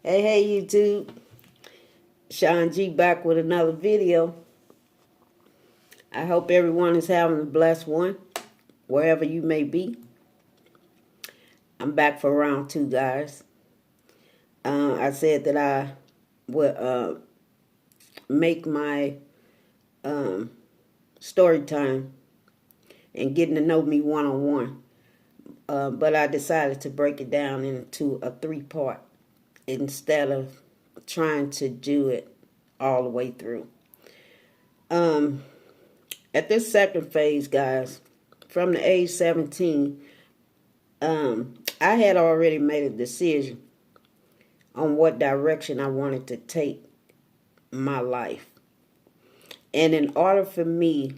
Hey YouTube, Sean G back with another video. I hope everyone is having a blessed one, wherever you may be. I'm back for round two, guys. I said that I would make my story time and getting to know me one-on-one. But I decided to break it down into a three-part instead of trying to do it all the way through. At this second phase, guys, from the age 17, I had already made a decision on what direction I wanted to take my life. And in order for me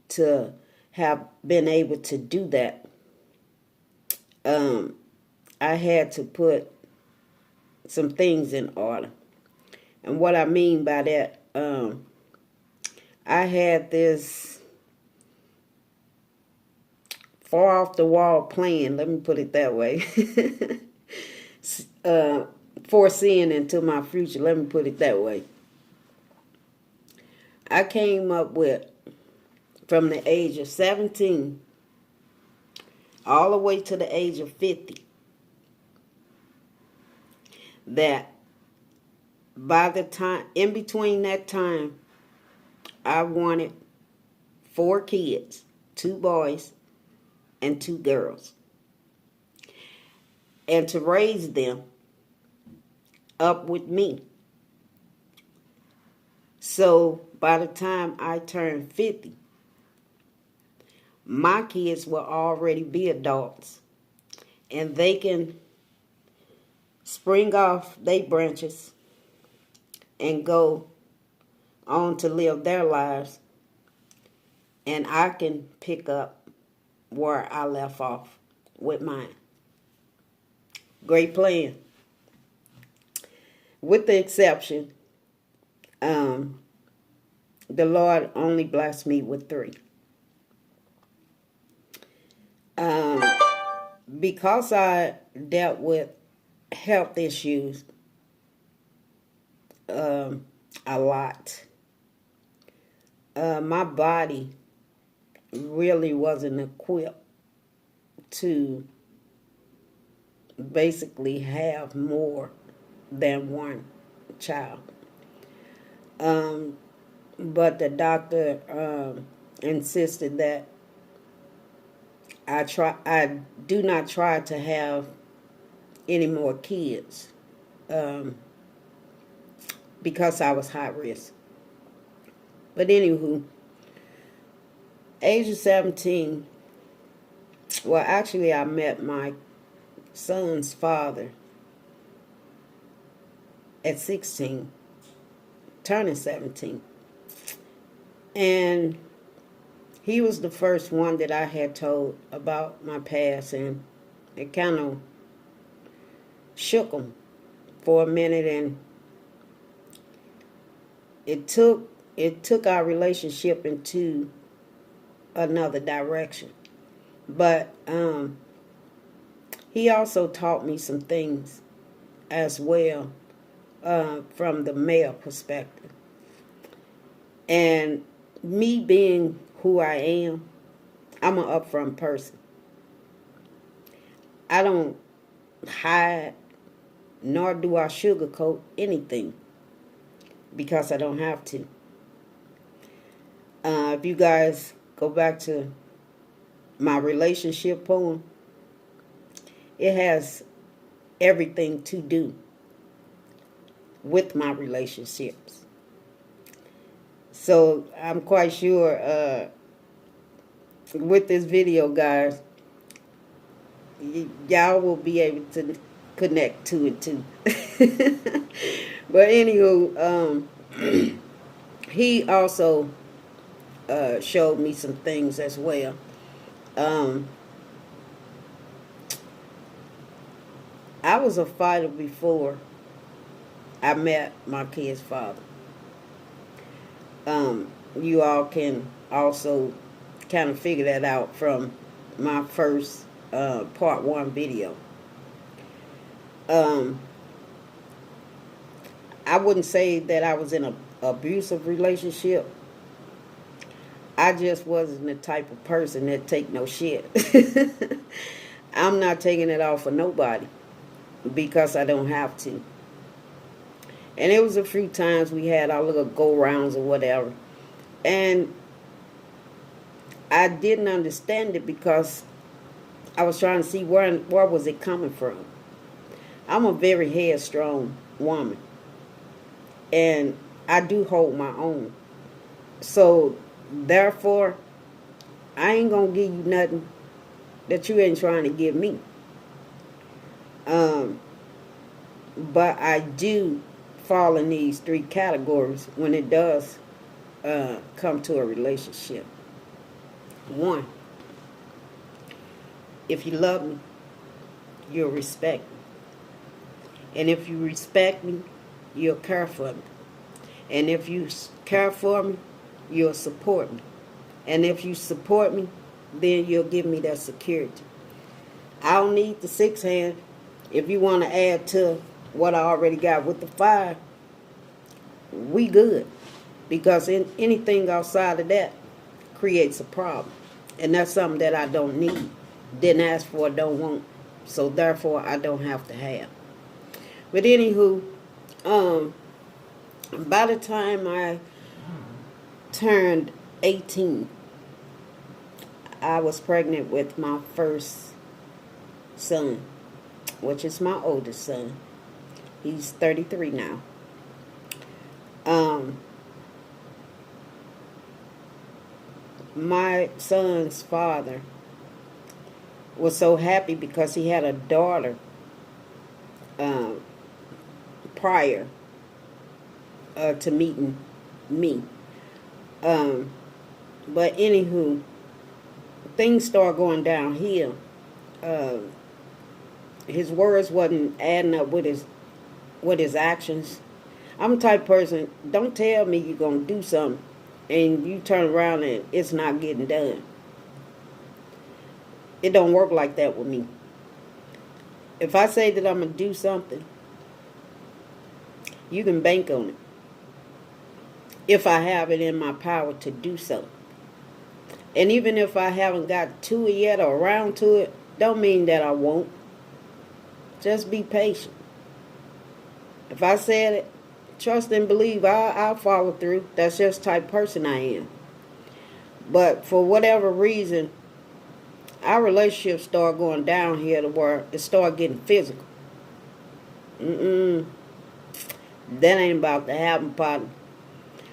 to have been able to do that, I had to put some things in order. And what I mean by that, I had this far off the wall plan, let me put it that way, foreseeing into my future, let me put it that way. I came up with, from the age of 17 all the way to the age of 50, that by the time, in between that time, I wanted 4 kids, 2 boys and 2 girls, and to raise them up with me. So by the time I turned 50, my kids will already be adults, and they can spring off their branches and go on to live their lives, and I can pick up where I left off with mine. Great plan. With the exception, the Lord only blessed me with 3. Because I dealt with health issues a lot, my body really wasn't equipped to basically have more than one child. But the doctor insisted that I do not try to have any more kids because I was high risk. But anywho, age of 17, well, actually I met my son's father at 16, turning 17. And he was the first one that I had told about my past, and it kind of shook him for a minute, and it took our relationship into another direction. But he also taught me some things as well from the male perspective. And me being who I am, I'm an upfront person. I don't hide, nor do I sugarcoat anything, because I don't have to. If you guys go back to my relationship poem, it has everything to do with my relationships. So I'm quite sure with this video, guys, y'all will be able to connect to it too. But anywho, he also showed me some things as well. I was a fighter before I met my kid's father. You all can also kind of figure that out from my first part 1 video. I wouldn't say that I was in a abusive relationship. I just wasn't the type of person that take no shit. I'm not taking it off for nobody because I don't have to. And it was a few times we had our little go-rounds or whatever. And I didn't understand it because I was trying to see where was it coming from. I'm a very headstrong woman. And I do hold my own. So, therefore, I ain't going to give you nothing that you ain't trying to give me. But I do fall in these three categories when it does come to a relationship. One, if you love me, you'll respect me. And if you respect me, you'll care for me. And if you care for me, you'll support me. And if you support me, then you'll give me that security. I don't need the 6 hand. If you want to add to what I already got with the 5, we good. Because anything outside of that creates a problem. And that's something that I don't need. Didn't ask for, don't want. So therefore, I don't have to have. But anywho, by the time I turned 18, I was pregnant with my first son, which is my oldest son. He's 33 now. My son's father was so happy because he had a daughter prior to meeting me. But anywho, things started going downhill. His words wasn't adding up with his actions. I'm the type of person, don't tell me you're going to do something and you turn around and it's not getting done. It don't work like that with me. If I say that I'm going to do something, you can bank on it. If I have it in my power to do so. And even if I haven't got to it yet or around to it, don't mean that I won't. Just be patient. If I said it, trust and believe, I'll follow through. That's just the type of person I am. But for whatever reason, our relationship started going downhill to where it started getting physical. That ain't about to happen, partner.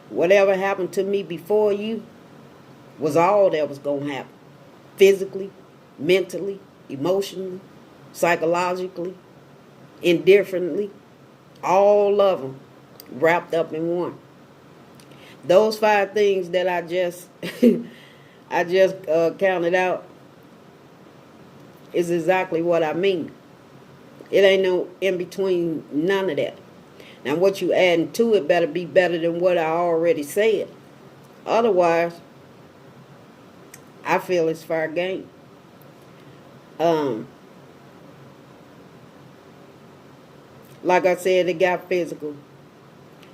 Whatever happened to me before you was all that was going to happen. Physically, mentally, emotionally, psychologically, indifferently. All of them wrapped up in one. Those 5 things that I just counted out is exactly what I mean. It ain't no in between, none of that. Now what you adding to it better be better than what I already said. Otherwise, I feel it's fair game. Like I said, it got physical.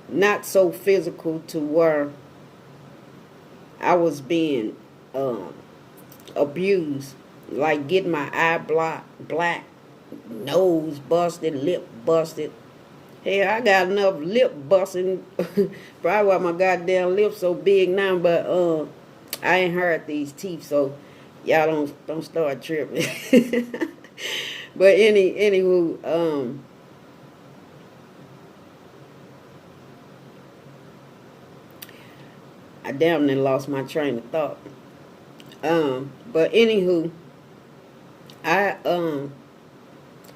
Not so physical to where I was being abused. Like getting my eye black, nose busted, lip busted. Hell, I got enough lip busting. Probably why my goddamn lips so big now, but I ain't hurt these teeth, so y'all don't start tripping. But anywho, I damn near lost my train of thought. But anywho,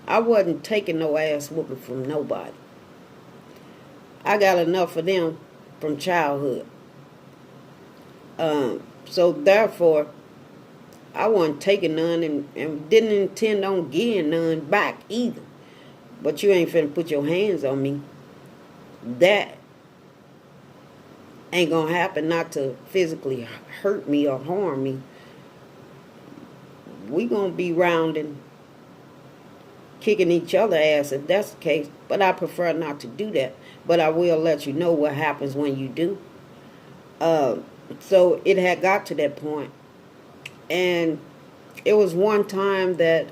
I wasn't taking no ass whooping from nobody. I got enough of them from childhood. So therefore, I wasn't taking none and didn't intend on getting none back either. But you ain't finna put your hands on me. That ain't gonna happen, not to physically hurt me or harm me. We gonna be rounding kicking each other ass if that's the case. But I prefer not to do that. But I will let you know what happens when you do. So it had got to that point. And it was one time that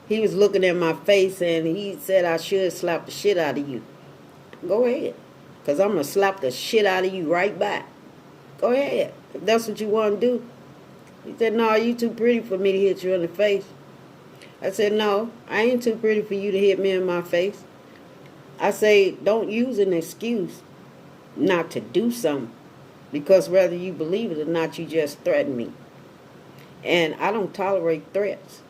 he was looking at my face and he said I should slap the shit out of you. Go ahead. Because I'm going to slap the shit out of you right back. Go ahead. If that's what you want to do. He said, no, you too pretty for me to hit you in the face. I said, no, I ain't too pretty for you to hit me in my face. I say, don't use an excuse not to do something. Because whether you believe it or not, you just threaten me. And I don't tolerate threats.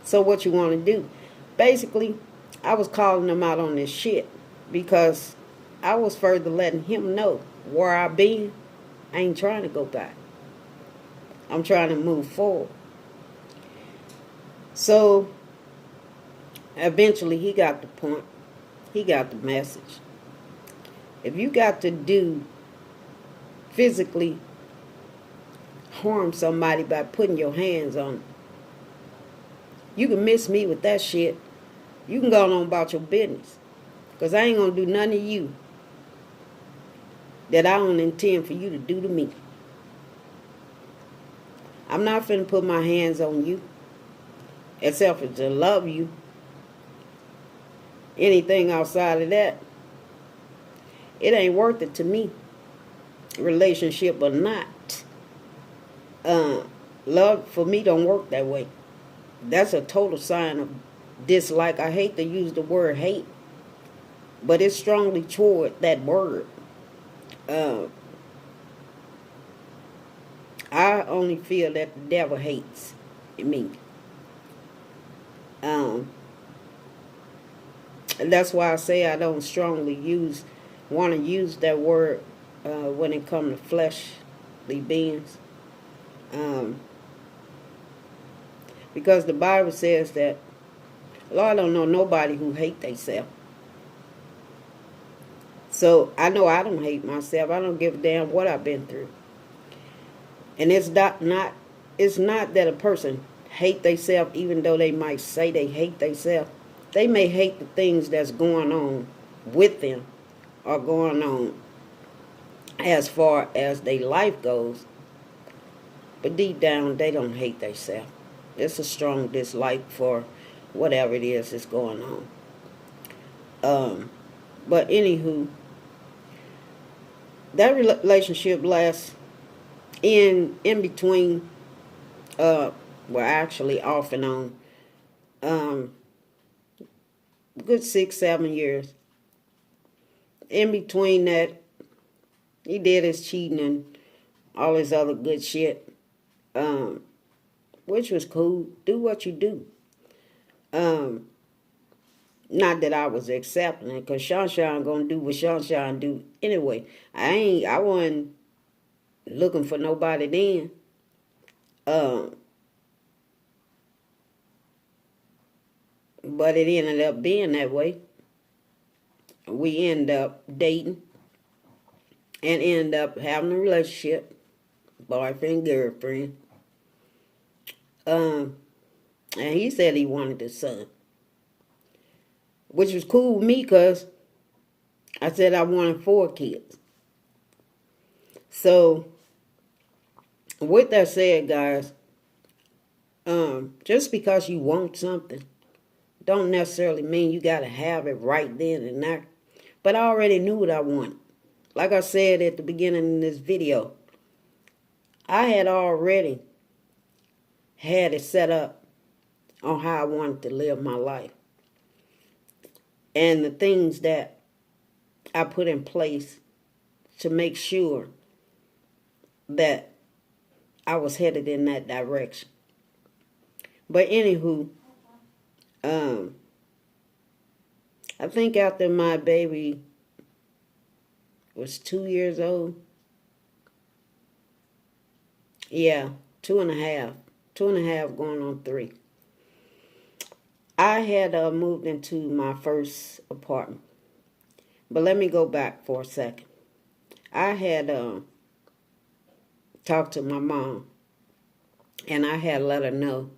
So what you want to do? Basically, I was calling him out on this shit. Because I was further letting him know where I been. I ain't trying to go back. I'm trying to move forward. So, eventually he got the point. He got the message. If you got to do physically harm somebody by putting your hands on them, you can miss me with that shit. You can go on about your business. Because I ain't going to do none of you that I don't intend for you to do to me. I'm not finna put my hands on you. Except for to love you. Anything outside of that, it ain't worth it to me. Relationship or not. Love for me don't work that way. That's a total sign of dislike. I hate to use the word hate. But it's strongly toward that word. I only feel that the devil hates me. And that's why I say I don't strongly want to use that word when it comes to fleshly beings. Because the Bible says that Lord don't know nobody who hate themselves. So I know I don't hate myself. I don't give a damn what I've been through. And it's not that a person hate themselves even though they might say they hate themselves. They may hate the things that's going on with them or going on as far as their life goes. But deep down, they don't hate themselves. It's a strong dislike for whatever it is that's going on. But anywho, that relationship lasts in between, actually off and on, good 6-7 years. In between that, he did his cheating and all his other good shit, which was cool. Do what you do. Not that I was accepting it, because Sunshine gonna do what Sunshine do anyway. I wasn't looking for nobody then. But it ended up being that way. We end up dating and end up having a relationship, boyfriend, girlfriend. And he said he wanted a son, which was cool with me because I said I wanted 4 kids. So, with that said, guys, just because you want something don't necessarily mean you got to have it right then and there. But I already knew what I wanted. Like I said at the beginning of this video, I had already had it set up on how I wanted to live my life. And the things that I put in place to make sure that I was headed in that direction. But anywho, I think after my baby was 2 years old, yeah, 2.5 going on 3, I had moved into my first apartment. But let me go back for a second. I had talked to my mom, and I had let her know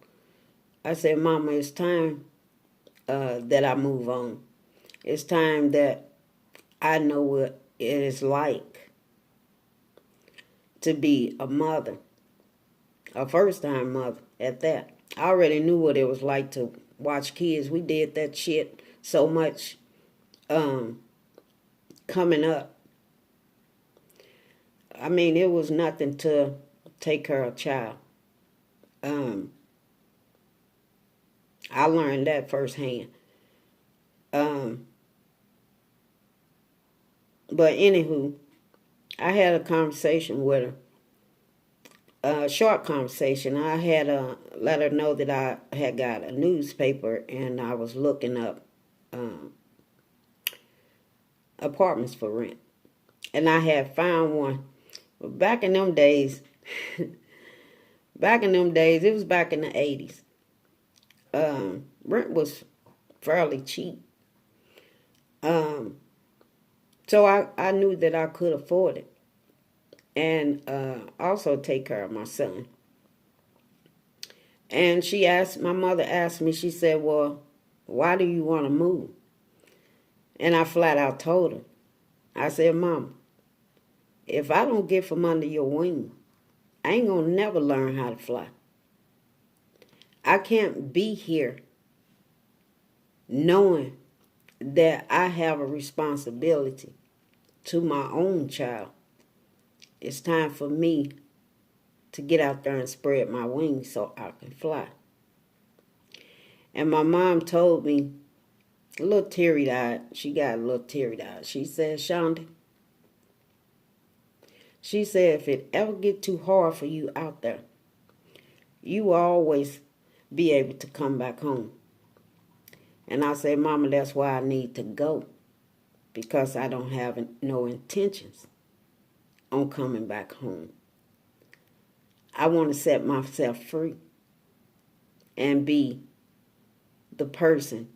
I said, Mama, it's time that I move on. It's time that I know what it is like to be a mother, a first-time mother at that. I already knew what it was like to watch kids. We did that shit so much coming up. I mean, it was nothing to take care of a child. I learned that firsthand. But anywho, I had a conversation with her. A short conversation. I had let her know that I had got a newspaper and I was looking up apartments for rent. And I had found one. But back in them days, it was back in the 80s. Rent was fairly cheap. So I knew that I could afford it. And also take care of my son. And my mother asked me, she said, well, why do you want to move? And I flat out told her. I said, Mama, if I don't get from under your wing, I ain't going to never learn how to fly. I can't be here knowing that I have a responsibility to my own child. It's time for me to get out there and spread my wings so I can fly. And my mom told me, a little teary-eyed, she got a little teary-eyed. She said, Shonda, she said, if it ever get too hard for you out there, you will always be able to come back home. And I said, Mama, that's why I need to go, because I don't have no intentions on coming back home. I want to set myself free and be the person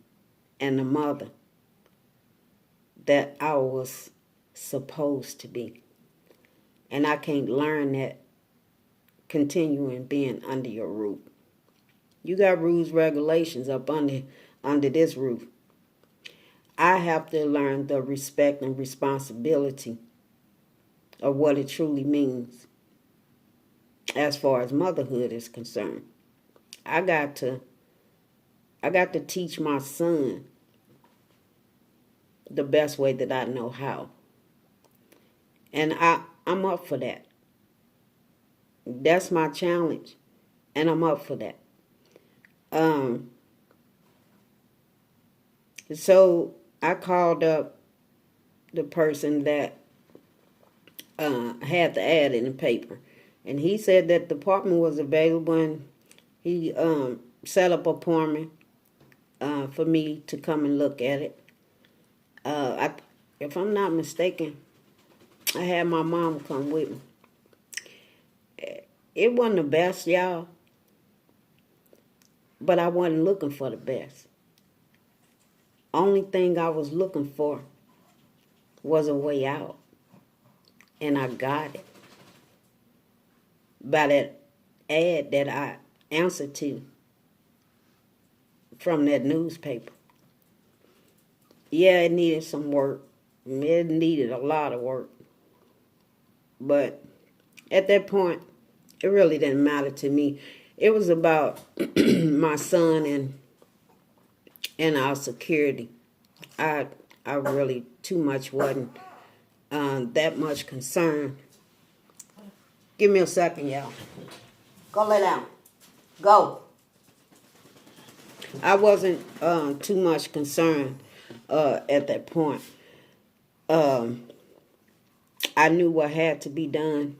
and the mother that I was supposed to be. And I can't learn that continuing being under your roof. You got rules, regulations up under this roof. I have to learn the respect and responsibility of what it truly means as far as motherhood is concerned. I got to teach my son the best way that I know how. And I'm up for that. That's my challenge. And I'm up for that. So I called up the person that had the ad in the paper. And he said that the apartment was available, and he set up an appointment for me to come and look at it. If I'm not mistaken, I had my mom come with me. It wasn't the best, y'all, but I wasn't looking for the best. Only thing I was looking for was a way out, and I got it by that ad that I answered to from that newspaper. Yeah, it needed some work. It needed a lot of work. But at that point, it really didn't matter to me. It was about my son and our security. I really too much wasn't that much concerned. Give me a second, y'all. Go lay down. Go. I wasn't too much concerned at that point. I knew what had to be done,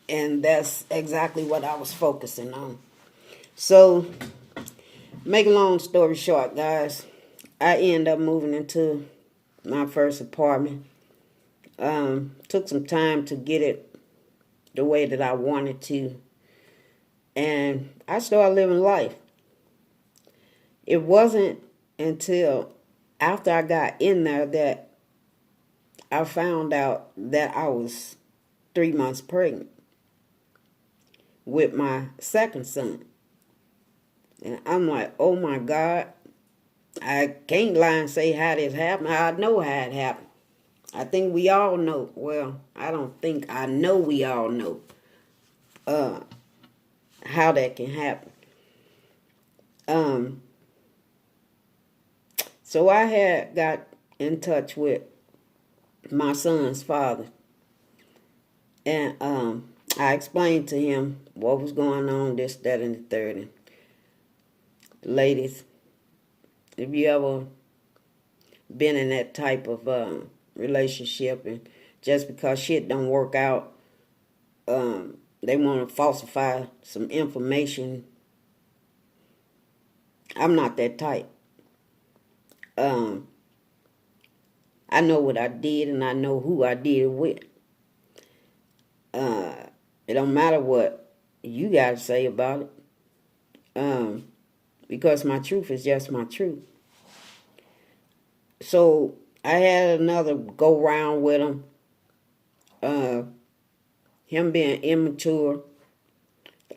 and that's exactly what I was focusing on. So, make a long story short, guys, I ended up moving into my first apartment. Took some time to get it the way that I wanted to, and I started living life. It wasn't until after I got in there that I found out that I was 3 months pregnant with my second son. And I'm like, oh my God. I can't lie and say how this happened. I know how it happened. I think we all know. Well, I don't think. I know we all know how that can happen. So I had got in touch with my son's father. And I explained to him what was going on, this, that, and the third. And ladies, if you ever been in that type of relationship and just because shit don't work out, they want to falsify some information. I'm not that type. I know what I did and I know who I did it with. It don't matter what you got to say about it, because my truth is just my truth. So I had another go round with him. Him being immature.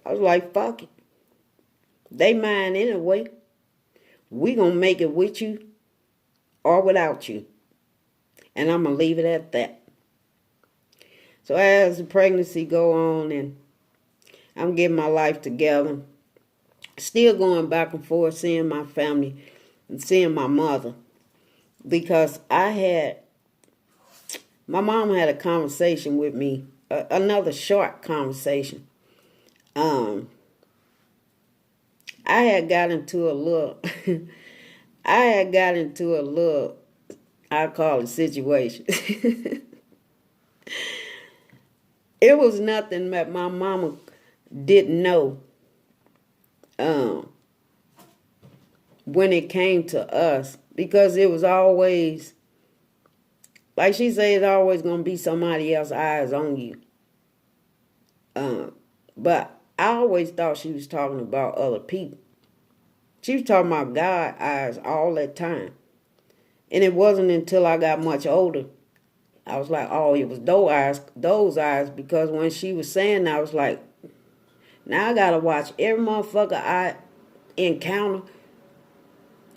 I was like, fuck it. They mine anyway. We gonna make it with you or without you. And I'm gonna leave it at that. So as the pregnancy go on and I'm getting my life together, still going back and forth, seeing my family and seeing my mother. Because my mom had a conversation with me, another short conversation. I had got into a little, I call it situation. It was nothing that my mama didn't know when it came to us, because it was always, like she said, it's always going to be somebody else's eyes on you. But I always thought she was talking about other people. She was talking about God eyes all that time. And it wasn't until I got much older, I was like, oh, it was those eyes, because when she was saying that, I was like, now I got to watch every motherfucker I encounter.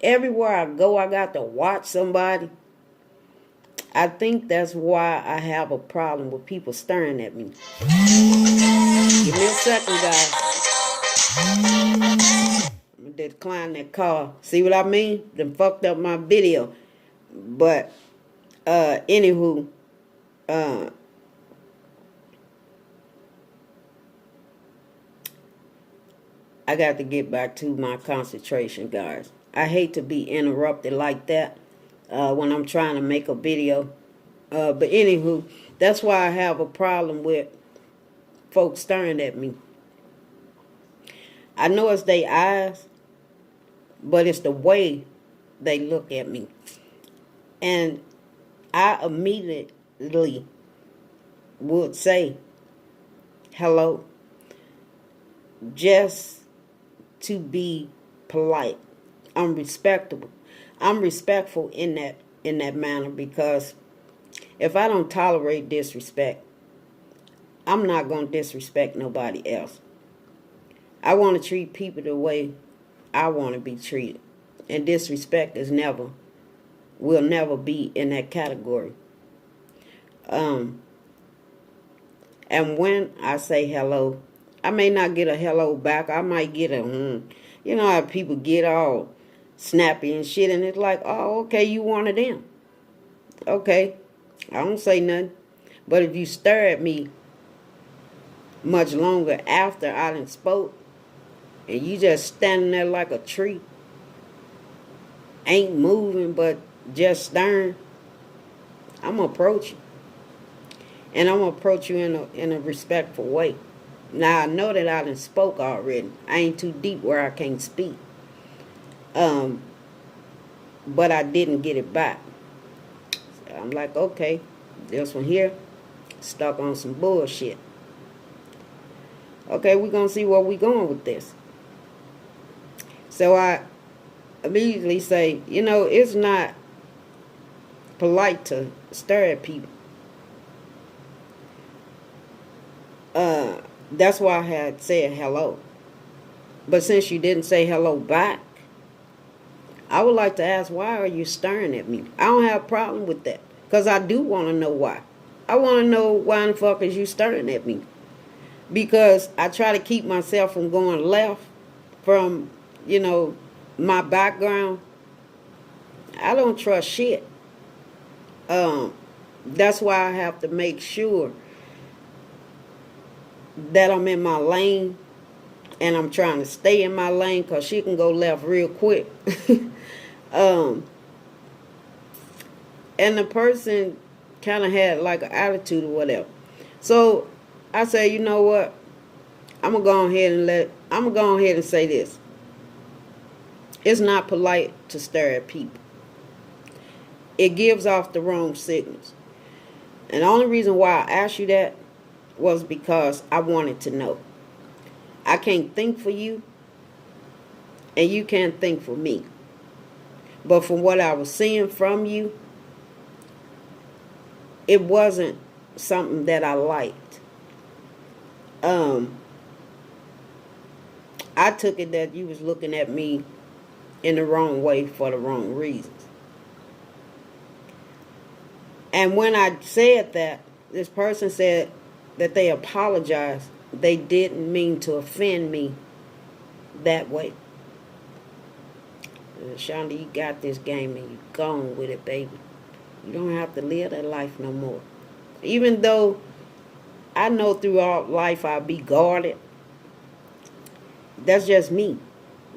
Everywhere I go, I got to watch somebody. I think that's why I have a problem with people staring at me. Give me a second, guys. I'm going to decline that call. See what I mean? Then fucked up my video. But, anywho, I got to get back to my concentration, guys. I hate to be interrupted like that when I'm trying to make a video. But anywho, that's why I have a problem with folks staring at me. I know it's their eyes, but it's the way they look at me. And I immediately would say hello, just to be polite. I'm respectable. I'm respectful in that manner, because if I don't tolerate disrespect, I'm not going to disrespect nobody else. I want to treat people the way I want to be treated. And disrespect will never be in that category. And when I say hello, I may not get a hello back. I might get a You know how people get all snappy and shit, and it's like, oh, okay, you one of them. Okay, I don't say nothing. But if you stare at me much longer after I done spoke, and you just standing there like a tree, ain't moving but just staring, I'm going to approach you. And I'm going to approach you in a respectful way. Now, I know that I done spoke already. I ain't too deep where I can't speak. But I didn't get it back. So I'm like, okay, this one here, stuck on some bullshit. Okay, we're going to see where we going with this. So I immediately say, it's not polite to stare at people. That's why I had said hello. But since you didn't say hello back, I would like to ask, why are you staring at me? I don't have a problem with that. Because I do want to know why. I want to know why in the fuck is you staring at me. Because I try to keep myself from going left from, my background. I don't trust shit. That's why I have to make sure that I'm in my lane, and I'm trying to stay in my lane, because she can go left real quick. And the person kind of had like an attitude or whatever. So I say, you know what? I'm gonna go ahead and say this. It's not polite to stare at people. It gives off the wrong signals. And the only reason why I asked you that was because I wanted to know. I can't think for you, and you can't think for me. But from what I was seeing from you, it wasn't something that I liked. I took it that you was looking at me in the wrong way for the wrong reasons. And when I said that, this person said that they apologized. They didn't mean to offend me that way. Shonda, you got this game and you gone with it, baby. You don't have to live that life no more. Even though I know throughout life I'll be guarded, that's just me.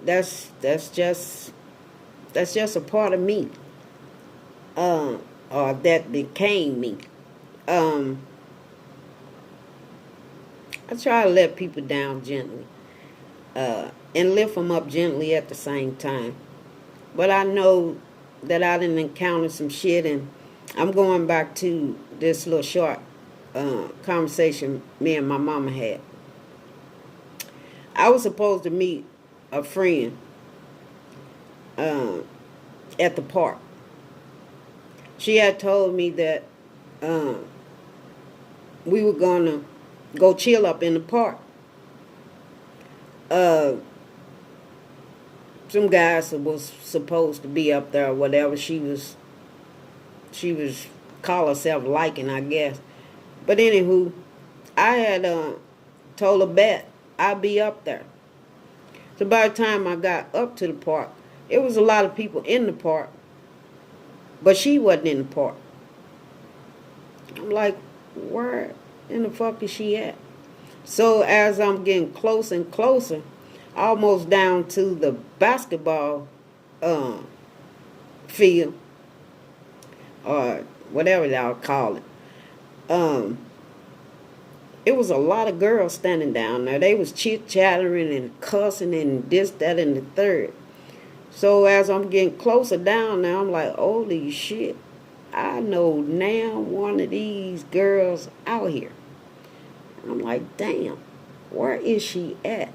That's just a part of me. Or that became me. I try to let people down gently, and lift them up gently at the same time. But I know that I didn't encounter some shit, and I'm going back to this little short conversation me and my mama had. I was supposed to meet a friend at the park. She had told me that we were going to go chill up in the park. Some guys was supposed to be up there or whatever. She was call herself liking, I guess. But anywho, I had told her bet I'd be up there. So by the time I got up to the park, it was a lot of people in the park, but she wasn't in the park. I'm like, where in the fuck is she at? So as I'm getting closer and closer, almost down to the basketball field, or whatever y'all call it, it was a lot of girls standing down there. They was chit-chattering and cussing and this, that, and the third. So as I'm getting closer down now, I'm like, holy shit, I know now one of these girls out here. I'm like, damn, where is she at?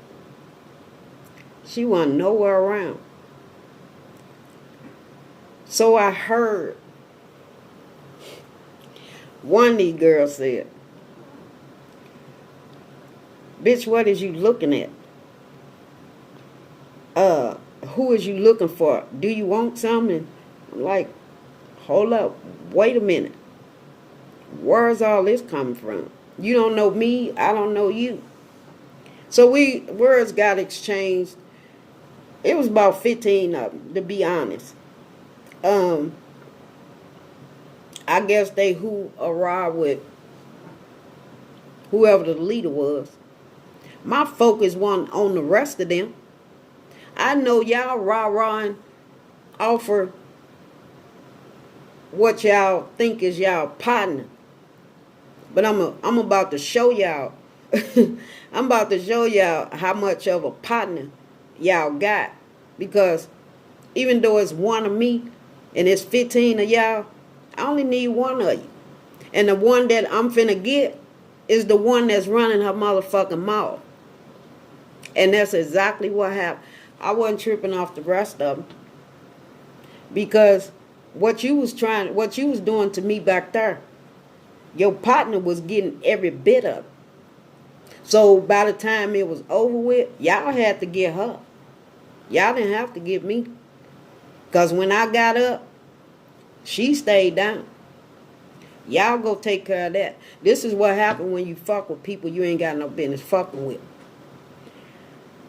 She wasn't nowhere around. So I heard one of these girls said, bitch, what is you looking at? Who is you looking for? Do you want something? I'm like, hold up, wait a minute. Where's all this coming from? You don't know me, I don't know you. So words got exchanged. It was about 15 of them, to be honest. I guess they who arrived with whoever the leader was. My focus wasn't on the rest of them. I know y'all rah-rahing offer what y'all think is y'all partner. But I'm about to show y'all. I'm about to show y'all how much of a partner y'all got. Because even though it's one of me and it's 15 of y'all, I only need one of you. And the one that I'm finna get is the one that's running her motherfucking mouth. And that's exactly what happened. I wasn't tripping off the rest of them. Because what you was doing to me back there, your partner was getting every bit of it. So by the time it was over with, y'all had to get her. Y'all didn't have to get me. Because when I got up, she stayed down. Y'all go take care of that. This is what happened when you fuck with people you ain't got no business fucking with.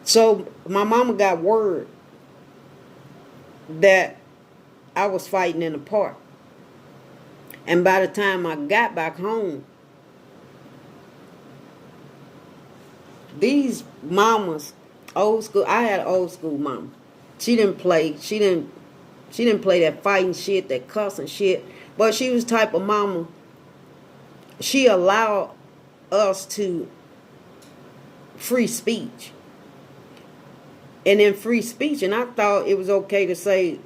So my mama got word that I was fighting in the park. And by the time I got back home, these mamas, old school, I had an old school mama. She didn't play that fighting shit, that cussing shit. But she was the type of mama, she allowed us to free speech. And in free speech, and I thought it was okay to say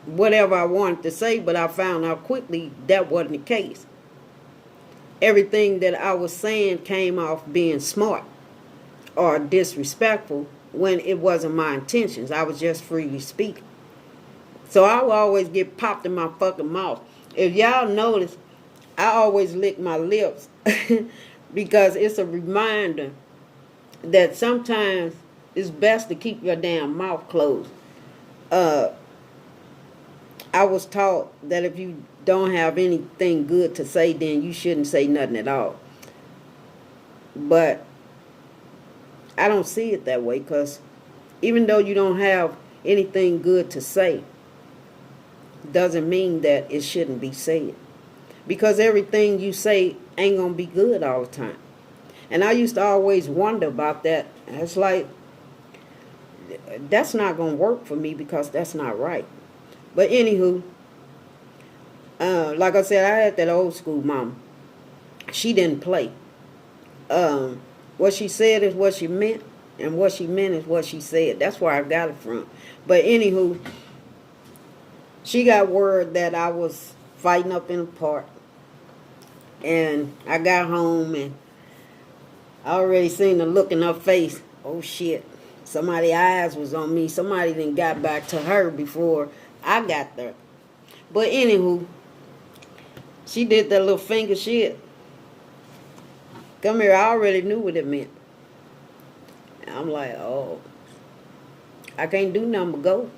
whatever I wanted to say, but I found out quickly that wasn't the case. Everything that I was saying came off being smart or disrespectful when it wasn't my intentions. I was just freely speaking. So I would always get popped in my fucking mouth. If y'all notice, I always lick my lips because it's a reminder that sometimes it's best to keep your damn mouth closed. I was taught that if you don't have anything good to say, then you shouldn't say nothing at all. But I don't see it that way, because even though you don't have anything good to say, doesn't mean that it shouldn't be said. Because everything you say ain't going to be good all the time. And I used to always wonder about that. It's like, that's not going to work for me because that's not right. But anywho, like I said, I had that old school mama. She didn't play. What she said is what she meant, and what she meant is what she said. That's where I got it from. But anywho, she got word that I was fighting up in the park. And I got home and I already seen the look in her face. Oh shit. Somebody's eyes was on me. Somebody done got back to her before I got there. But anywho, she did that little finger shit. Come here, I already knew what it meant. And I'm like, oh, I can't do nothing but go.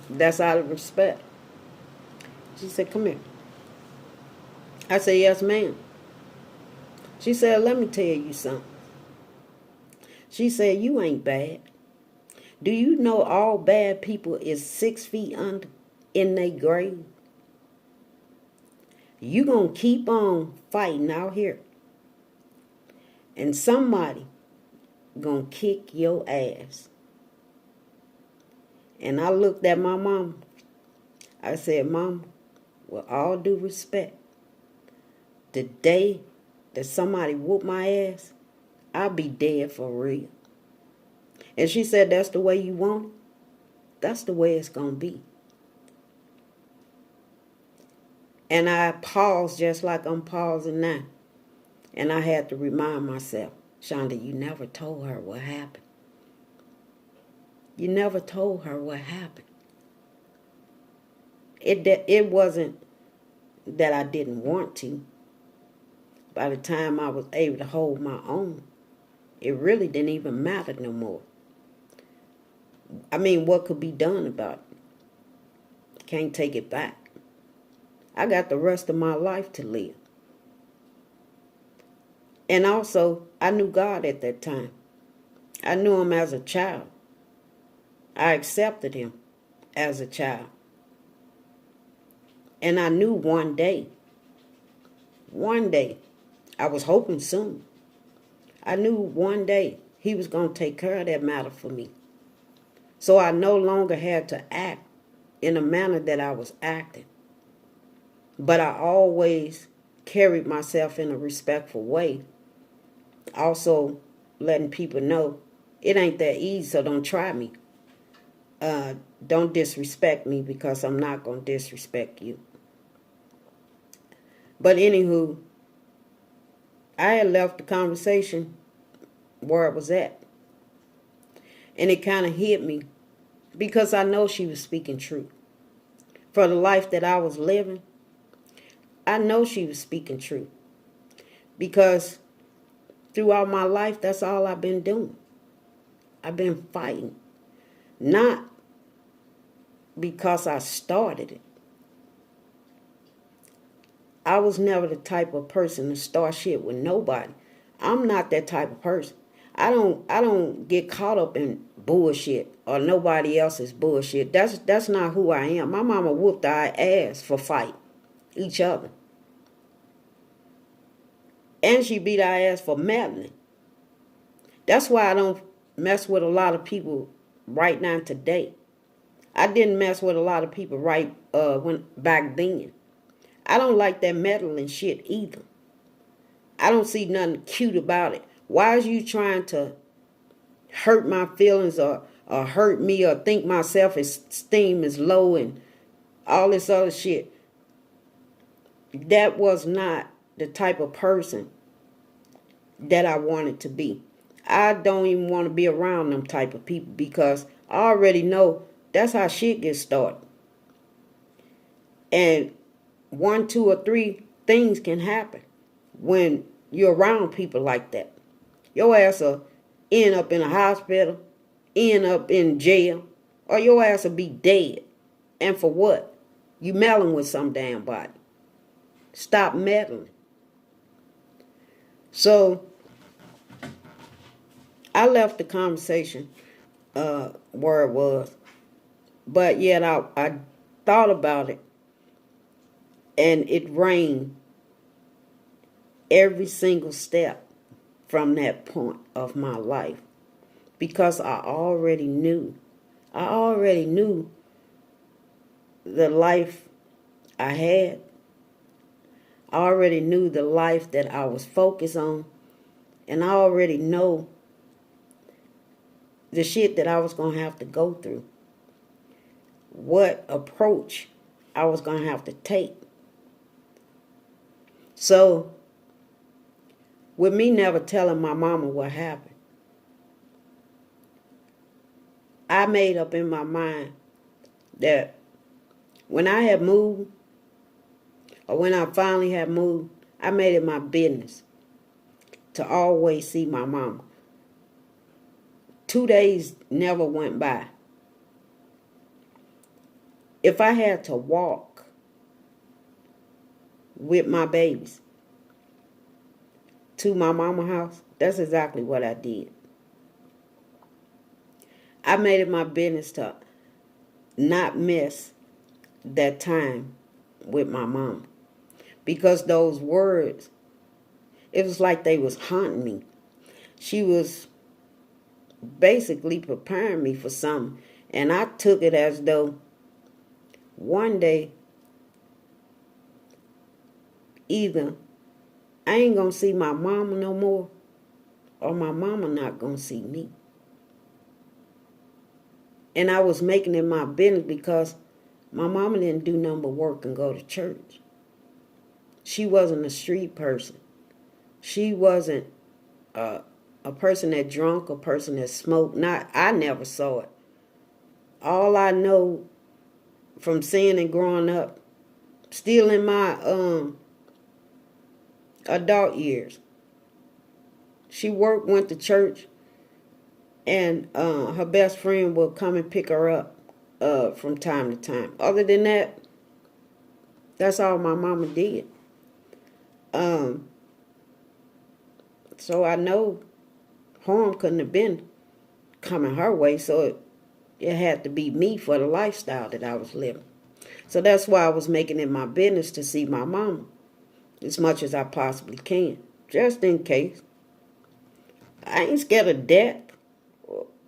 That's out of respect. She said, come here. I said, yes, ma'am. She said, let me tell you something. She said, you ain't bad. Do you know all bad people is 6 feet under in their grave? You gonna keep on fighting out here. And somebody gonna kick your ass. And I looked at my mom. I said, Mom, with all due respect, the day that somebody whoop my ass, I'll be dead for real. And she said, that's the way you want it? That's the way it's going to be. And I paused just like I'm pausing now. And I had to remind myself, Shonda, you never told her what happened. You never told her what happened. It wasn't that I didn't want to. By the time I was able to hold my own, it really didn't even matter no more. I mean, what could be done about it? Can't take it back. I got the rest of my life to live. And also, I knew God at that time. I knew him as a child. I accepted him as a child. And I knew one day, I was hoping soon, I knew one day he was going to take care of that matter for me. So I no longer had to act in a manner that I was acting. But I always carried myself in a respectful way. Also letting people know it ain't that easy, so don't try me. Don't disrespect me because I'm not going to disrespect you. But anywho, I had left the conversation where it was at. And it kind of hit me because I know she was speaking truth. For the life that I was living, I know she was speaking truth. Because throughout my life, that's all I've been doing. I've been fighting. Not because I started it. I was never the type of person to start shit with nobody. I'm not that type of person. I don't get caught up in bullshit or nobody else's bullshit. That's not who I am. My mama whooped our ass for fight each other. And she beat our ass for meddling. That's why I don't mess with a lot of people right now today. I didn't mess with a lot of people when back then. I don't like that meddling shit either. I don't see nothing cute about it. Why is you trying to hurt my feelings or hurt me or think my self-esteem is low and all this other shit? That was not the type of person that I wanted to be. I don't even want to be around them type of people because I already know that's how shit gets started. And 1, 2, or 3 things can happen when you're around people like that. Your ass will end up in a hospital, end up in jail, or your ass will be dead. And for what? You meddling with some damn body. Stop meddling. So I left the conversation where it was. But yet I thought about it. And it rained every single step from that point of my life. Because I already knew the life I had. I already knew the life that I was focused on. And I already know the shit that I was going to have to go through. What approach I was going to have to take. So, with me never telling my mama what happened, I made up in my mind that when I had moved, or when I finally had moved, I made it my business to always see my mama. 2 days never went by. If I had to walk with my babies to my mama's house, that's exactly what I did. I made it my business to not miss that time with my mom. Because those words, it was like they was haunting me. She was basically preparing me for something. And I took it as though one day, either I ain't going to see my mama no more, or my mama not going to see me. And I was making it my business because my mama didn't do nothing but work and go to church. She wasn't a street person. She wasn't a person that drunk, a person that smoked. I never saw it. All I know from seeing and growing up, still in my adult years, she went to church, and her best friend would come and pick her up from time to time. Other than that, that's all my mama did. So I know harm couldn't have been coming her way, so it had to be me for the lifestyle that I was living. So that's why I was making it my business to see my mama as much as I possibly can, just in case. I ain't scared of death.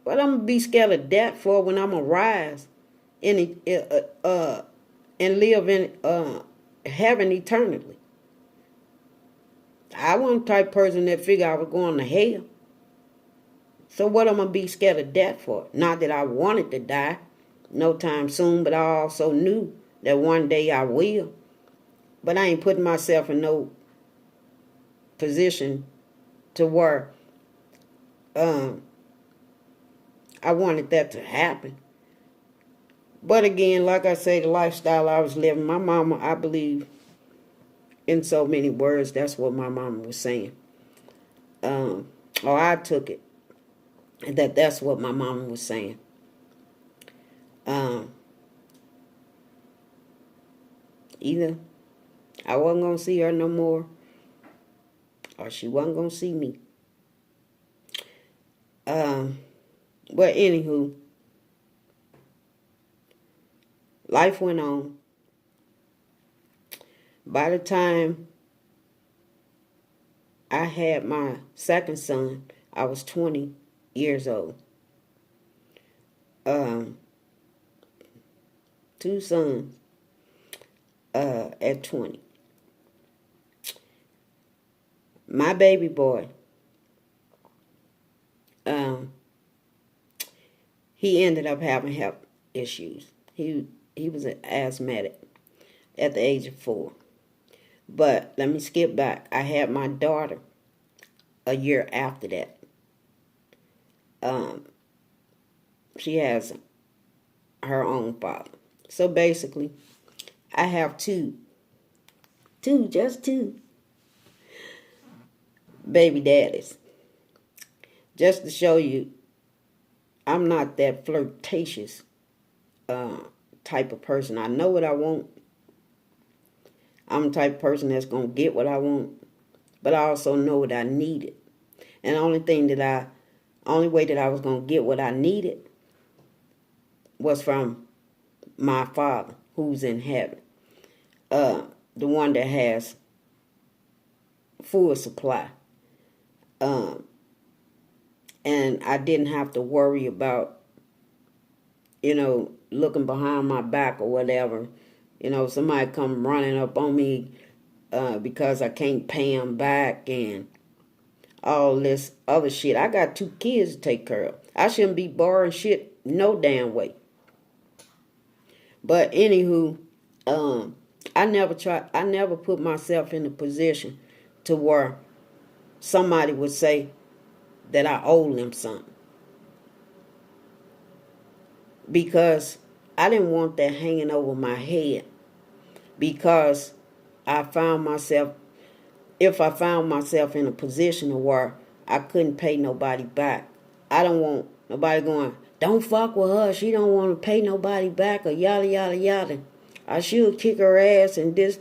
What I'm going to be scared of death for when I'm going to rise and live in heaven eternally? I wasn't the type of person that figured I was going to hell. So what am I going to be scared of death for? Not that I wanted to die no time soon, but I also knew that one day I will. But I ain't putting myself in no position to where I wanted that to happen. But again, like I say, the lifestyle I was living, my mama, I believe, in so many words, that's what my mama was saying. or I took it, that's what my mama was saying. Either I wasn't going to see her no more, or she wasn't going to see me. But anywho, life went on. By the time I had my second son, I was 20 years old. Two sons at 20. My baby boy, he ended up having health issues. He was an asthmatic at the age of 4. But let me skip back. I had my daughter a year after that. She has her own father. So basically, I have just two baby daddies. Just to show you, I'm not that flirtatious type of person. I know what I want. I'm the type of person that's going to get what I want. But I also know what I needed. And the only way that I was going to get what I needed was from my Father, who's in heaven. The one that has full supply. And I didn't have to worry about, looking behind my back or whatever. Somebody come running up on me because I can't pay them back and all this other shit. I got 2 kids to take care of. I shouldn't be borrowing shit no damn way. But anywho, I never put myself in a position to where somebody would say that I owe them something. Because I didn't want that hanging over my head. Because if I found myself in a position where I couldn't pay nobody back, I don't want nobody going, don't fuck with her, she don't want to pay nobody back, or yada, yada, yada. I should kick her ass and this.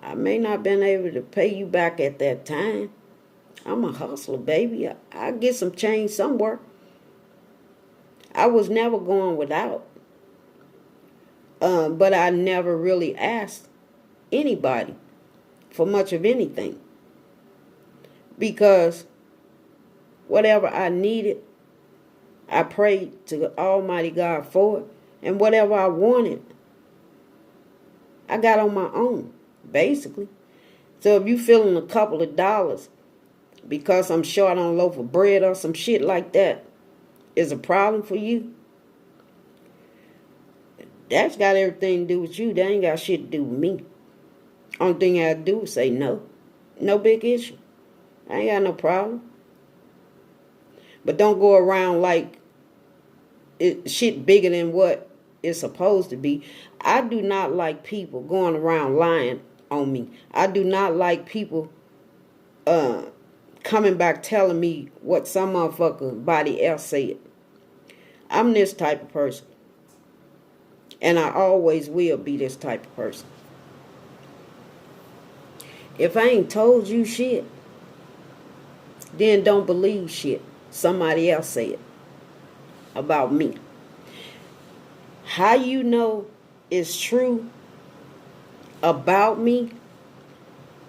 I may not have been able to pay you back at that time. I'm a hustler, baby. I get some change somewhere. I was never going without. But I never really asked anybody for much of anything. Because whatever I needed, I prayed to Almighty God for it. And whatever I wanted, I got on my own, basically. So if you feeling a couple of dollars because I'm short on a loaf of bread or some shit like that is a problem for you, that's got everything to do with you. That ain't got shit to do with me. Only thing I do is say no. No big issue. I ain't got no problem. But don't go around like shit bigger than what it's supposed to be. I do not like people going around lying on me. I do not like people coming back telling me what some motherfucker body else said. I'm this type of person. And I always will be this type of person. If I ain't told you shit, then don't believe shit somebody else said about me. How you know it's true about me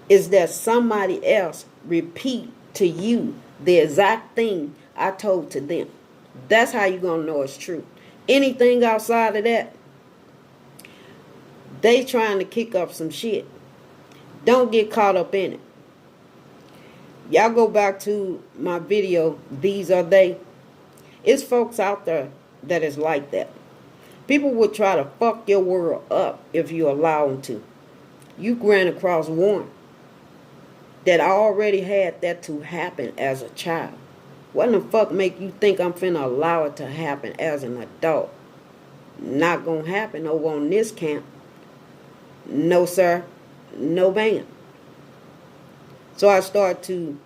is that somebody else repeat to you the exact thing I told to them. That's how you gonna know it's true. Anything outside of that, they trying to kick up some shit. Don't get caught up in it. Y'all go back to my video, These Are They. It's folks out there that is like that. People will try to fuck your world up if you allow them to. You ran across one that already had that to happen as a child. What the fuck make you think I'm finna allow it to happen as an adult? Not gonna happen over on this camp. No, sir. No, ma'am. So I started to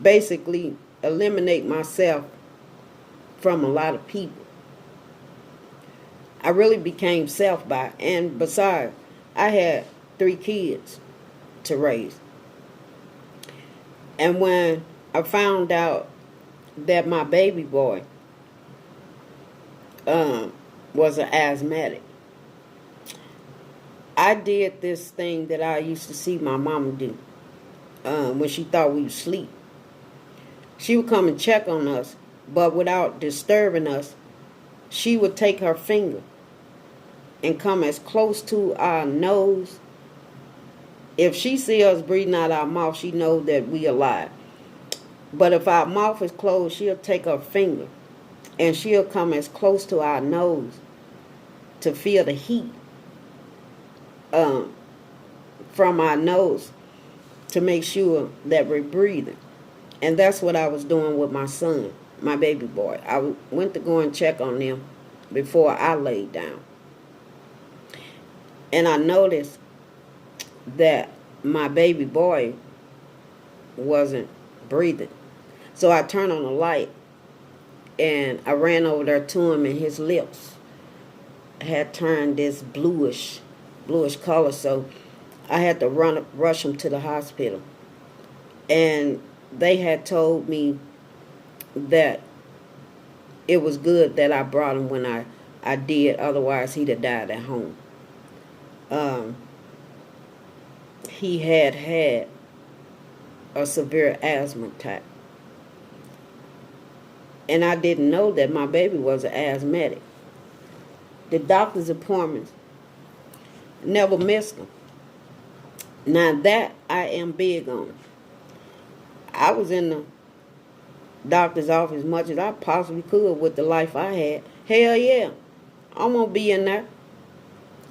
basically eliminate myself from a lot of people. I really became self by, and besides, I had 3 kids to raise. And when I found out that my baby boy was an asthmatic, I did this thing that I used to see my mama do when she thought we would sleep. She would come and check on us, but without disturbing us, she would take her finger and come as close to our nose. If she see us breathing out our mouth, she knows that we alive. But if our mouth is closed, she'll take her finger and she'll come as close to our nose to feel the heat from our nose to make sure that we're breathing. And that's what I was doing with my son, my baby boy. I went to go and check on them before I laid down. And I noticed that my baby boy wasn't breathing. So I turned on the light and I ran over there to him, and his lips had turned this bluish color. So I had to rush him to the hospital. And they had told me that it was good that I brought him when I did. Otherwise, he'd have died at home. He had a severe asthma attack. And I didn't know that my baby was an asthmatic. The doctor's appointments, never missed them. Now that I am big on. I was in the doctor's office as much as I possibly could with the life I had. Hell yeah, I'm going to be in there.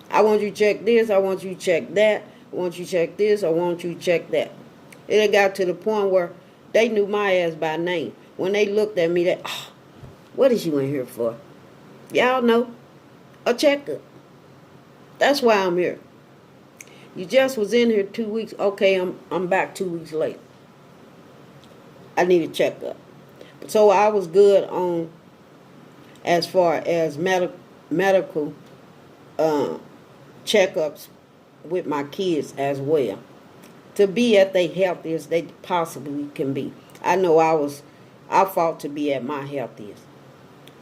I want you to check this, I want you to check that, I want you to check this, I want you to check that. It had got to the point where they knew my ass by name. When they looked at me, they, what is you in here for? Y'all know, a checkup. That's why I'm here. You just was in here 2 weeks. Okay, I'm back 2 weeks later. I need a checkup. So I was good on as far as medical checkups with my kids as well, to be at their healthiest they possibly can be. I know I fought to be at my healthiest.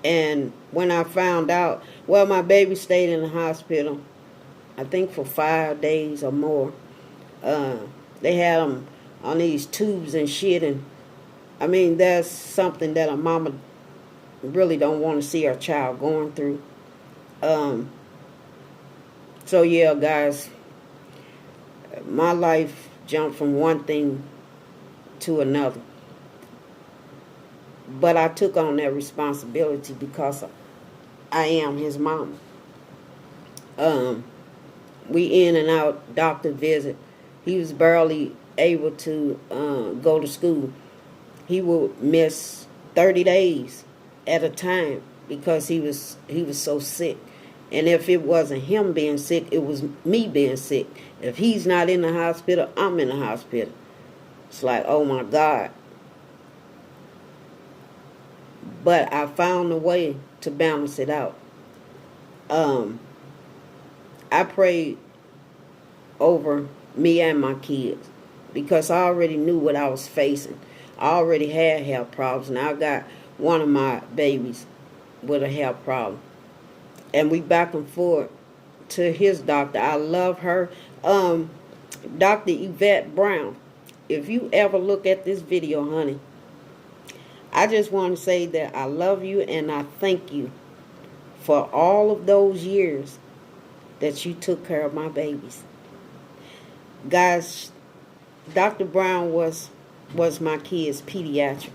And when I found out, well, my baby stayed in the hospital, I think for 5 days or more. They had them on these tubes and shit, and I mean, that's something that a mama really don't want to see her child going through. So yeah, guys, my life jumped from one thing to another. But I took on that responsibility because I am his mama. We in and out doctor visit. He was barely able to go to school. He would miss 30 days at a time because he was so sick. And if it wasn't him being sick, it was me being sick. If he's not in the hospital, I'm in the hospital. It's like, oh my God. But I found a way to balance it out. I prayed over me and my kids because I already knew what I was facing. I already had health problems. Now I got one of my babies with a health problem. And we back and forth to his doctor. I love her. Dr. Yvette Brown. If you ever look at this video, honey, I just want to say that I love you and I thank you for all of those years that you took care of my babies. Guys, Dr. Brown was my kid's pediatric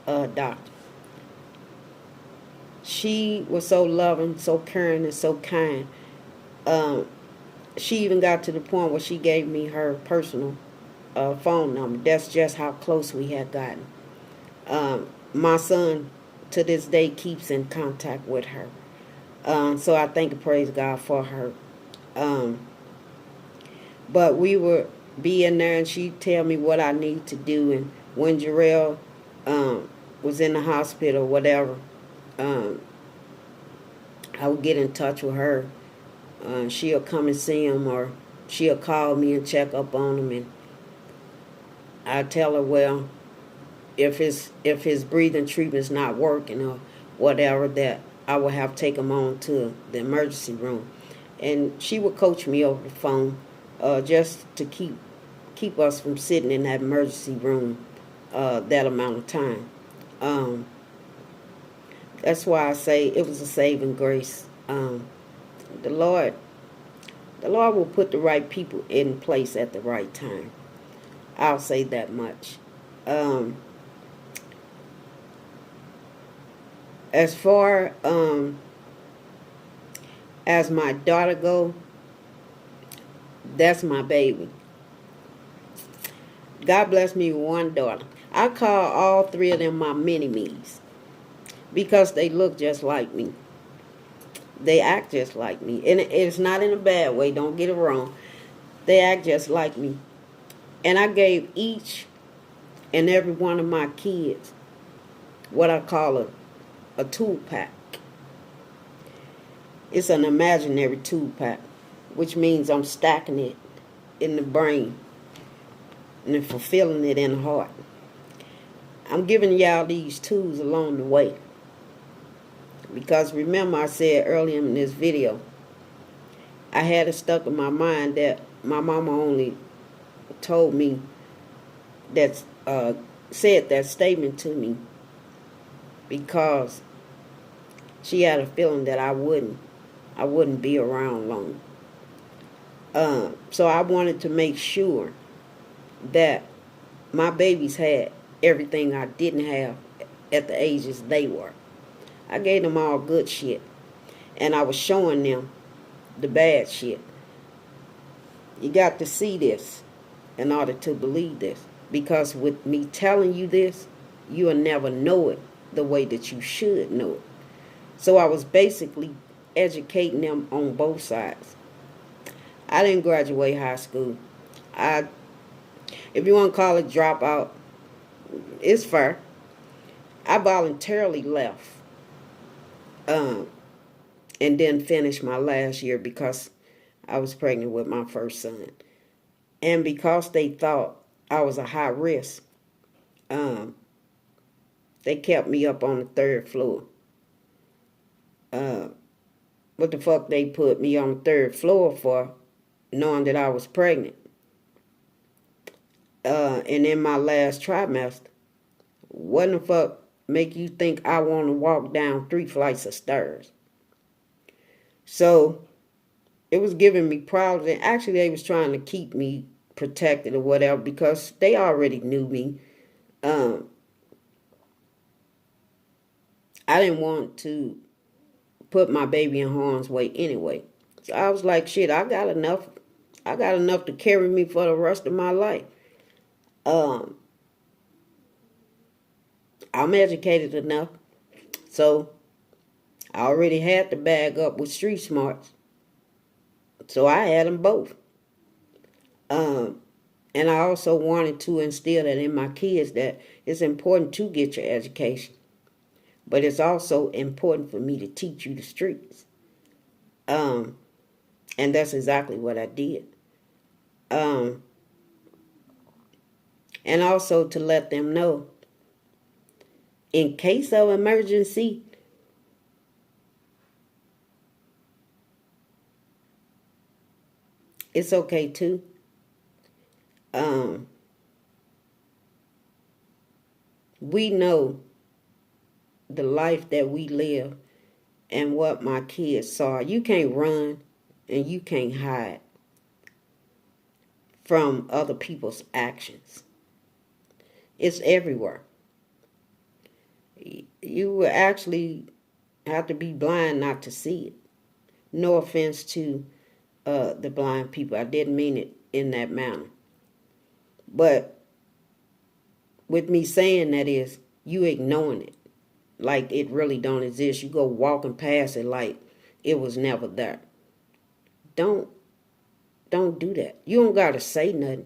doctor. She was so loving, so caring, and so kind. She even got to the point where she gave me her personal phone number. That's just how close we had gotten. My son, to this day, keeps in contact with her. So I thank and praise God for her. But we were be in there, and she'd tell me what I need to do. And when Jarrell was in the hospital or whatever, um, I would get in touch with her. She'll come and see him, or she'll call me and check up on him. And I tell her, well, if his breathing treatment's not working or whatever, that I would have to take him on to the emergency room. And she would coach me over the phone, just to keep us from sitting in that emergency room that amount of time. Um, that's why I say it was a saving grace. The Lord, the Lord will put the right people in place at the right time. I'll say that much. Um, as far as my daughter go, that's my baby. God bless me with one daughter. I call all three of them my mini-me's because they look just like me. They act just like me. And it's not in a bad way, don't get it wrong. They act just like me. And I gave each and every one of my kids what I call a tool pack. It's an imaginary tool pack, which means I'm stacking it in the brain and fulfilling it in the heart. I'm giving y'all these tools along the way. Because remember, I said earlier in this video, I had it stuck in my mind that my mama only told me that, said that statement to me because she had a feeling that I wouldn't be around long. So I wanted to make sure that my babies had everything I didn't have at the ages they were. I gave them all good shit, and I was showing them the bad shit. You got to see this in order to believe this, because with me telling you this, you'll never know it the way that you should know it. So I was basically educating them on both sides. I didn't graduate high school. If you want to call it dropout, it's fair. I voluntarily left, and then finished my last year because I was pregnant with my first son. And because they thought I was a high risk, they kept me up on the third floor. What the fuck they put me on the third floor for, knowing that I was pregnant? And in my last trimester, what the fuck make you think I want to walk down 3 flights of stairs? So it was giving me problems, and actually they was trying to keep me protected or whatever because they already knew me. I didn't want to put my baby in harm's way anyway. So I was like, shit, I got enough to carry me for the rest of my life. I'm educated enough, so I already had to bag up with street smarts. So I had them both. And I also wanted to instill that in my kids that it's important to get your education. But it's also important for me to teach you the streets. And that's exactly what I did. And also to let them know, in case of emergency, it's okay too. We know the life that we live and what my kids saw. You can't run and you can't hide from other people's actions. It's everywhere. You will actually have to be blind not to see it. No offense to the blind people. I didn't mean it in that manner. But with me saying that is, you ignoring it. Like it really don't exist. You go walking past it like it was never there. Don't do that. You don't gotta say nothing.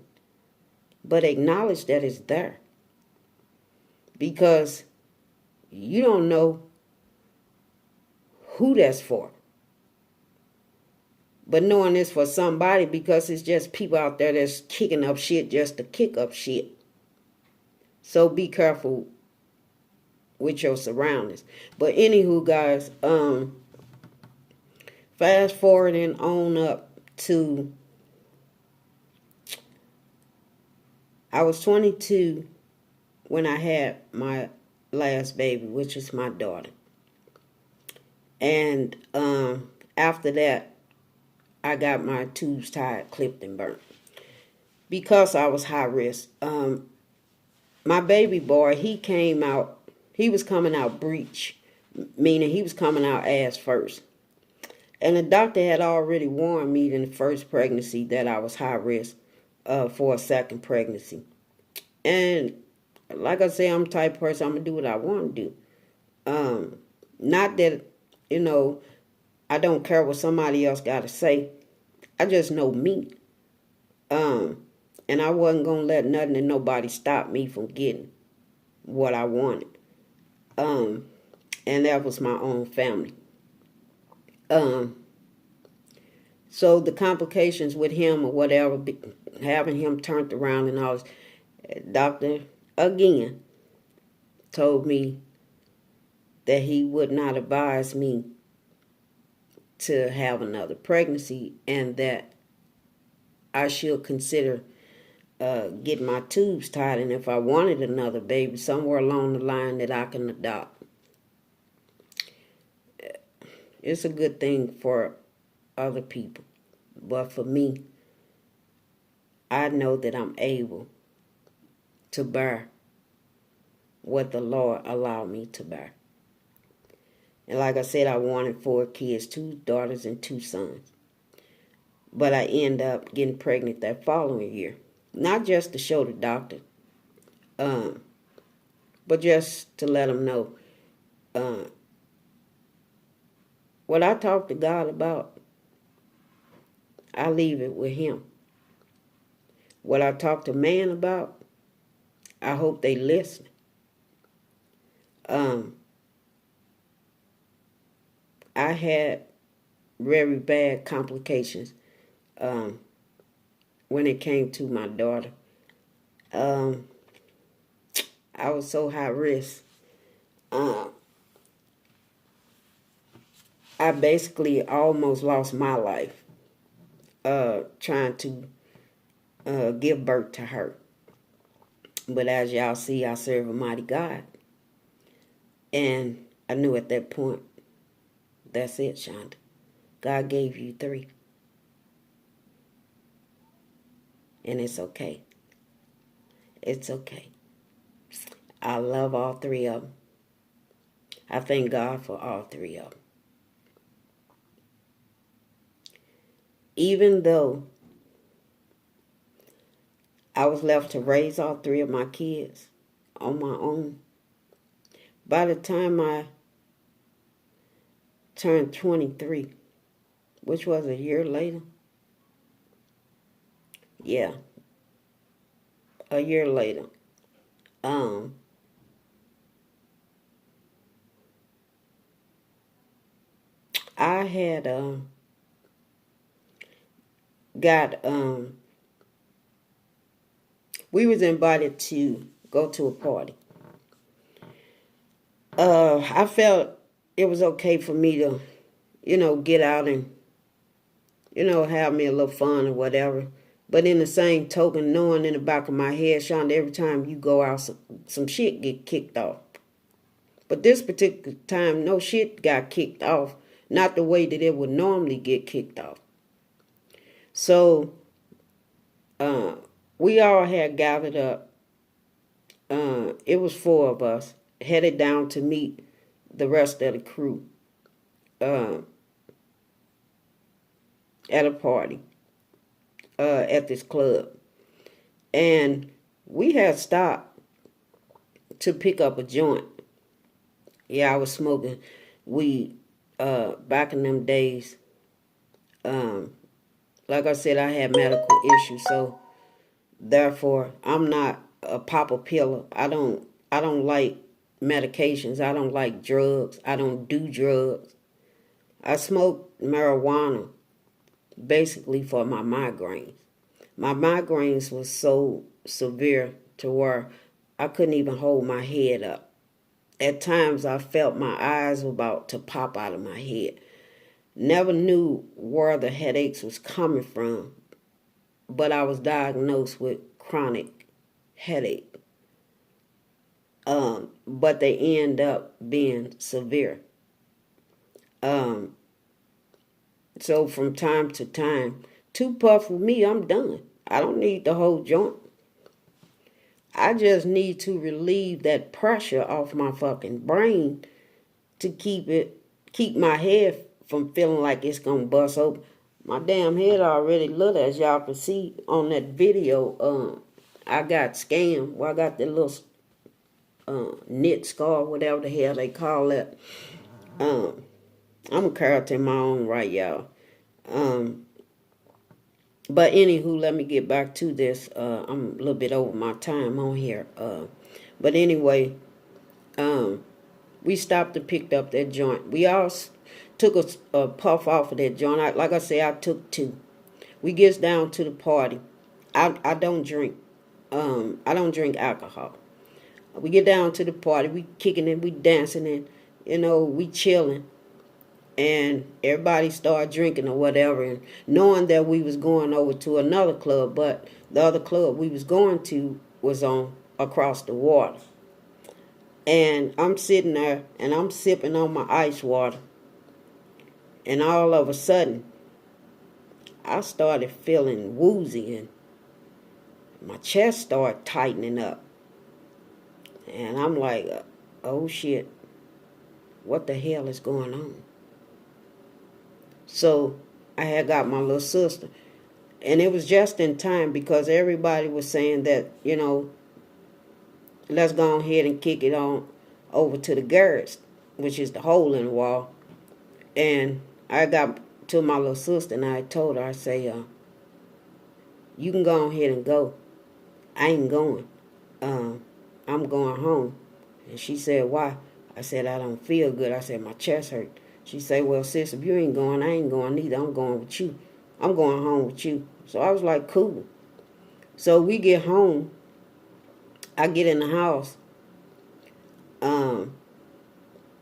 but acknowledge that it's there. Because you don't know who that's for. But knowing it's for somebody, because it's just people out there that's kicking up shit just to kick up shit. So be careful with your surroundings. But anywho, guys, fast forwarding on up to, I was 22 when I had my last baby, which is my daughter. And after that, I got my tubes tied, clipped, and burnt. Because I was high risk. My baby boy, he was coming out breech, meaning he was coming out ass first. And the doctor had already warned me in the first pregnancy that I was high risk for a second pregnancy. And like I say, I'm the type of person, I'm going to do what I want to do. Not that, I don't care what somebody else got to say. I just know me. And I wasn't going to let nothing and nobody stop me from getting what I wanted. And that was my own family. So the complications with him or whatever, having him turned around and all this, doctor again told me that he would not advise me to have another pregnancy and that I should consider getting my tubes tied, and if I wanted another baby, somewhere along the line that I can adopt. It's a good thing for other people, but for me, I know that I'm able to bear what the Lord allowed me to bear. And like I said, I wanted 4 kids, 2 daughters and 2 sons. But I ended up getting pregnant that following year. Not just to show the doctor, but just to let him know what I talk to God about, I leave it with him. What I talk to man about, I hope they listen. I had very bad complications when it came to my daughter. I was so high risk. I basically almost lost my life trying to give birth to her. But as y'all see, I serve a mighty God. And I knew at that point, that's it, Shonda. God gave you 3. And it's okay. It's okay. I love all 3 of them. I thank God for all 3 of them. Even though I was left to raise all 3 of my kids on my own, by the time I turned 23, which was a year later, a year later, I had we was invited to go to a party. I felt it was okay for me to, get out and, have me a little fun or whatever. But in the same token, knowing in the back of my head, Shonda, every time you go out, some shit get kicked off. But this particular time, no shit got kicked off. Not the way that it would normally get kicked off. So, we all had gathered up. It was 4 of us, headed down to meet the rest of the crew at a party at this club. And we had stopped to pick up a joint. Yeah, I was smoking weed back in them days. Like I said, I had medical issues, so Therefore, I'm not a pop a pillar. I don't like medications. I don't like drugs. I don't do drugs. I smoke marijuana basically for my migraines. My migraines was so severe to where I couldn't even hold my head up. At times I felt my eyes were about to pop out of my head. Never knew where the headaches was coming from, but I was diagnosed with chronic headache. But they end up being severe. So from time to time, 2 puffs with me, I'm done. I don't need the whole joint. I just need to relieve that pressure off my fucking brain to keep my head from feeling like it's gonna bust open. My damn head already lit, as y'all can see on that video. I got scammed. Well, I got that little knit scar, whatever the hell they call that. I'm a character in my own right, y'all. But anywho, let me get back to this. I'm a little bit over my time on here. But anyway, we stopped and picked up that joint. We all took a puff off of that joint. Like I say, I took 2. We gets down to the party. I don't drink. I don't drink alcohol. We get down to the party. We kicking it. We dancing and we chilling. And everybody started drinking or whatever, and knowing that we was going over to another club, but the other club we was going to was on across the water. And I'm sitting there and I'm sipping on my ice water, and all of a sudden I started feeling woozy and my chest started tightening up. And I'm like, oh shit, what the hell is going on? So I had got my little sister. And it was just in time because everybody was saying that, let's go ahead and kick it on over to the garage, which is the hole in the wall. And I got to my little sister and I told her, I say, you can go ahead and go. I ain't going. I'm going home. And she said, why? I said, I don't feel good. I said, my chest hurt. She said, well, sis, if you ain't going, I ain't going either. I'm going with you. I'm going home with you. So I was like, cool. So we get home. I get in the house.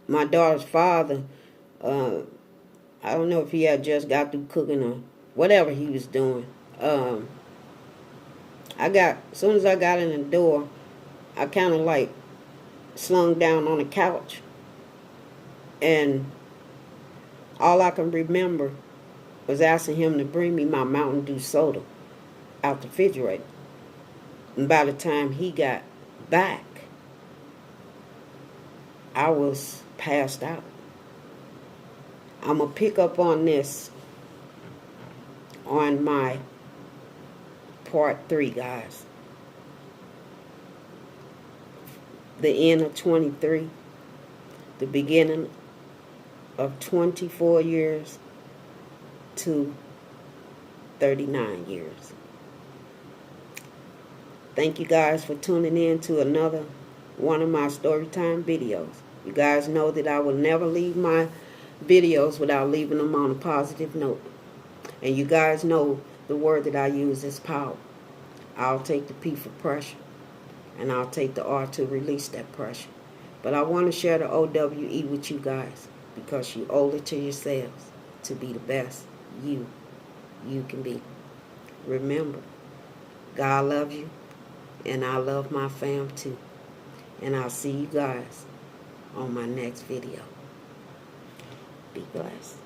My daughter's father, I don't know if he had just got through cooking or whatever he was doing. As soon as I got in the door, I kind of like slung down on the couch. And all I can remember was asking him to bring me my Mountain Dew soda out the refrigerator. And by the time he got back, I was passed out. I'm going to pick up on this on my part 3, guys. The end of 23, the beginning of 24 years to 39 years. Thank you guys for tuning in to another one of my storytime videos. You guys know that I will never leave my videos without leaving them on a positive note. And you guys know the word that I use is power. I'll take the P for pressure, and I'll take the R to release that pressure. But I want to share the OWE with you guys because you owe it to yourselves to be the best you can be. Remember, God loves you, and I love my fam too. And I'll see you guys on my next video. Be blessed.